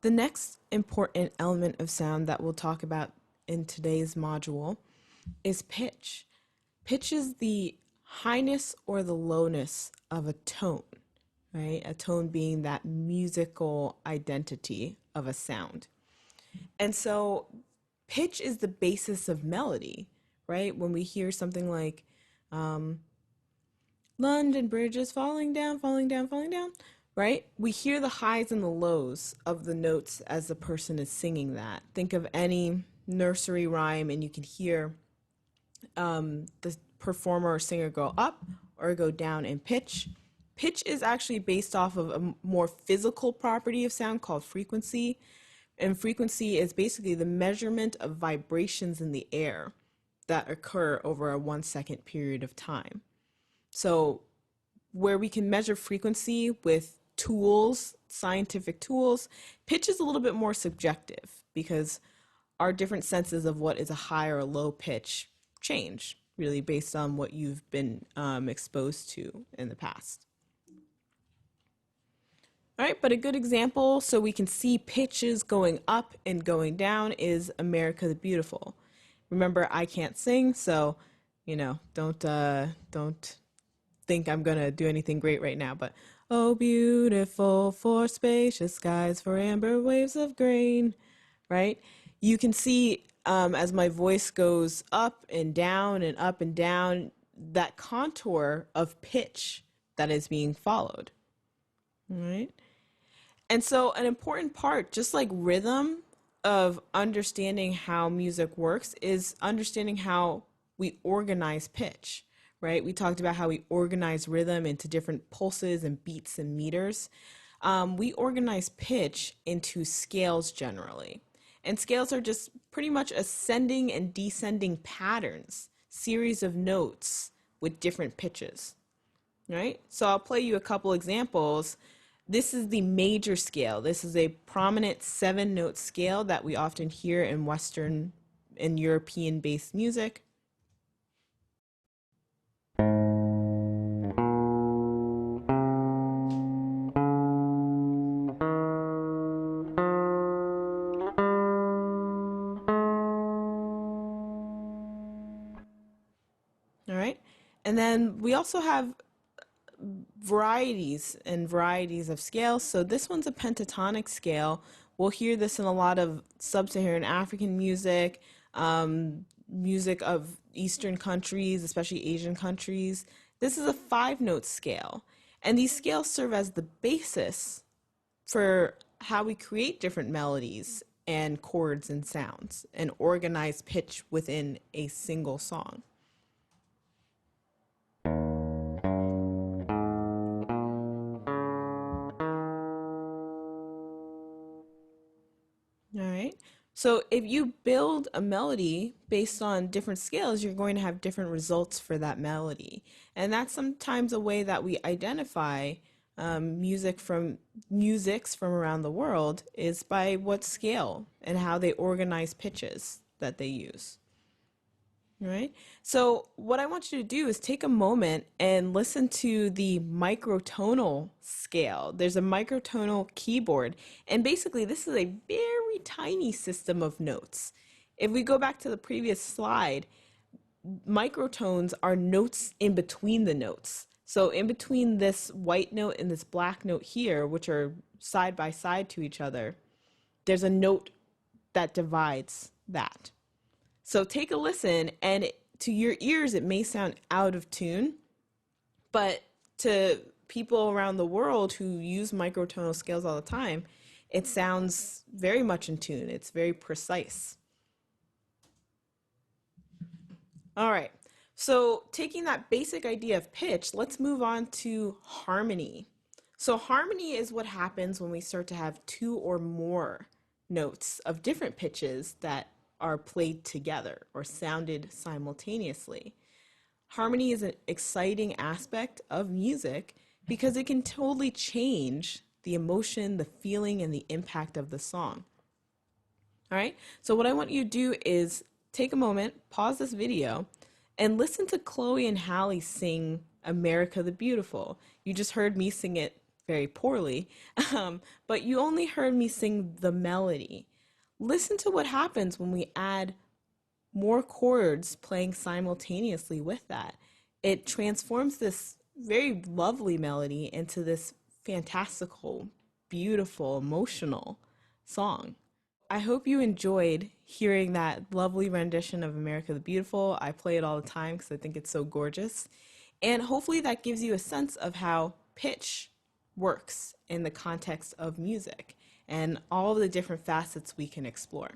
The next important element of sound that we'll talk about in today's module is pitch. Pitch is the highness or the lowness of a tone, right? A tone being that musical identity of a sound. And so pitch is the basis of melody, right? When we hear something like London Bridge is falling down, falling down, falling down, right? We hear the highs and the lows of the notes as the person is singing that. Think of any nursery rhyme and you can hear the performer or singer go up or go down in pitch. Pitch is actually based off of a more physical property of sound called frequency. And frequency is basically the measurement of vibrations in the air that occur over a 1 second period of time. So where we can measure frequency with tools, scientific tools, pitch is a little bit more subjective because our different senses of what is a high or a low pitch change really based on what you've been exposed to in the past. All right, but a good example so we can see pitches going up and going down is America the Beautiful. Remember, I can't sing, so don't think I'm gonna do anything great right now, but oh beautiful for spacious skies, for amber waves of grain, right? You can see as my voice goes up and down and up and down, that contour of pitch that is being followed, all right? And so an important part, just like rhythm, of understanding how music works is understanding how we organize pitch, right? We talked about how we organize rhythm into different pulses and beats and meters. We organize pitch into scales generally. And scales are just pretty much ascending and descending patterns, series of notes with different pitches, right? So I'll play you a couple examples. This is the major scale. This is a prominent 7-note scale that we often hear in Western and European-based music. All right. And then we also have varieties and varieties of scales. So this one's a pentatonic scale. We'll hear this in a lot of sub-Saharan African music, music of Eastern countries, especially Asian countries. This is a 5-note scale. And these scales serve as the basis for how we create different melodies and chords and sounds and organize pitch within a single song. All right. So if you build a melody based on different scales, you're going to have different results for that melody. And that's sometimes a way that we identify musics from around the world is by what scale and how they organize pitches that they use. All right. So what I want you to do is take a moment and listen to the microtonal scale. There's a microtonal keyboard, and basically this is a very tiny system of notes. If we go back to the previous slide, microtones are notes in between the notes. So in between this white note and this black note here, which are side by side to each other, there's a note that divides that. So take a listen, and to your ears, it may sound out of tune, but to people around the world who use microtonal scales all the time, it sounds very much in tune. It's very precise. All right, so taking that basic idea of pitch, let's move on to harmony. So harmony is what happens when we start to have 2 or more notes of different pitches that are played together or sounded simultaneously. Harmony is an exciting aspect of music because it can totally change the emotion, the feeling, and the impact of the song. All right, so what I want you to do is take a moment, pause this video, and listen to Chloe and Hallie sing America the Beautiful. You just heard me sing it very poorly, but you only heard me sing the melody. Listen to what happens when we add more chords playing simultaneously with that. It transforms this very lovely melody into this fantastical, beautiful, emotional song. I hope you enjoyed hearing that lovely rendition of America the Beautiful. I play it all the time because I think it's so gorgeous. And hopefully that gives you a sense of how pitch works in the context of music and all the different facets we can explore.